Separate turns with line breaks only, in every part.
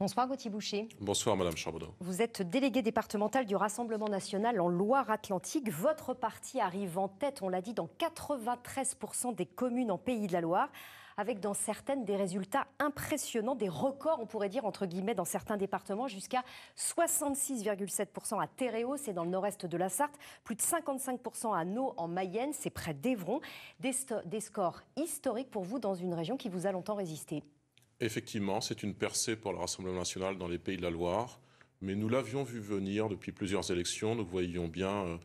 Bonsoir Gauthier Boucher.
Bonsoir Madame Charbonneau.
Vous êtes délégué départemental du Rassemblement national en Loire-Atlantique. Votre parti arrive en tête, on l'a dit, dans 93% des communes en Pays de la Loire, avec dans certaines des résultats impressionnants, des records, on pourrait dire, entre guillemets, dans certains départements, jusqu'à 66,7% à Théréau, c'est dans le nord-est de la Sarthe, plus de 55% à Naux, en Mayenne, c'est près d'Évron. Des scores historiques pour vous dans une région qui vous a longtemps résisté.
Effectivement, c'est une percée pour le Rassemblement national dans les Pays de la Loire, mais nous l'avions vu venir depuis plusieurs élections. Nous voyions bien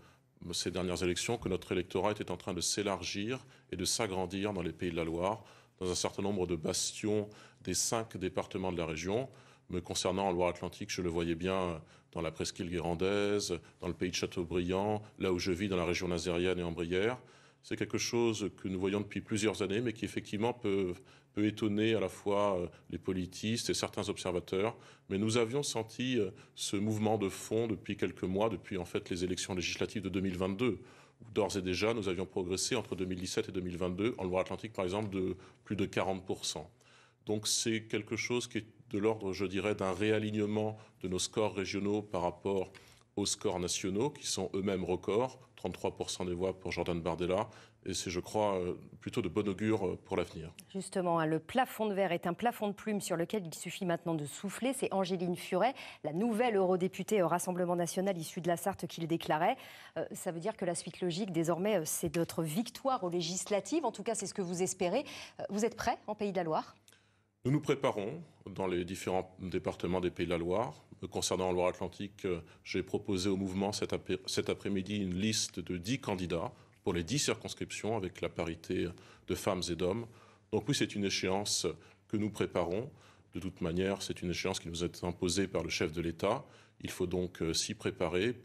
ces dernières élections que notre électorat était en train de s'élargir et de s'agrandir dans les Pays de la Loire, dans un certain nombre de bastions des 5 départements de la région. Me concernant en Loire-Atlantique, je le voyais bien dans la presqu'île guérandaise, dans le pays de Châteaubriand, là où je vis dans la région nazérienne et en Brière. C'est quelque chose que nous voyons depuis plusieurs années, mais qui effectivement peut étonner à la fois les politistes et certains observateurs. Mais nous avions senti ce mouvement de fond depuis quelques mois, depuis en fait les élections législatives de 2022, où d'ores et déjà nous avions progressé entre 2017 et 2022, en Loire-Atlantique par exemple, de plus de 40%. Donc c'est quelque chose qui est de l'ordre, je dirais, d'un réalignement de nos scores régionaux par rapport aux scores nationaux, qui sont eux-mêmes records, 33% des voix pour Jordan Bardella, et c'est, je crois, plutôt de bon augure pour l'avenir.
Justement, le plafond de verre est un plafond de plumes sur lequel il suffit maintenant de souffler. C'est Angéline Furet, la nouvelle eurodéputée au Rassemblement national issue de la Sarthe, qui le déclarait. Ça veut dire que la suite logique, désormais, c'est notre victoire aux législatives. En tout cas, c'est ce que vous espérez. Vous êtes prêt en Pays de la Loire ?
Nous nous préparons dans les différents départements des Pays de la Loire. Concernant la Loire-Atlantique, j'ai proposé au mouvement cet après-midi une liste de 10 candidats pour les 10 circonscriptions avec la parité de femmes et d'hommes. Donc oui, c'est une échéance que nous préparons. De toute manière, c'est une échéance qui nous est imposée par le chef de l'État. Il faut donc s'y préparer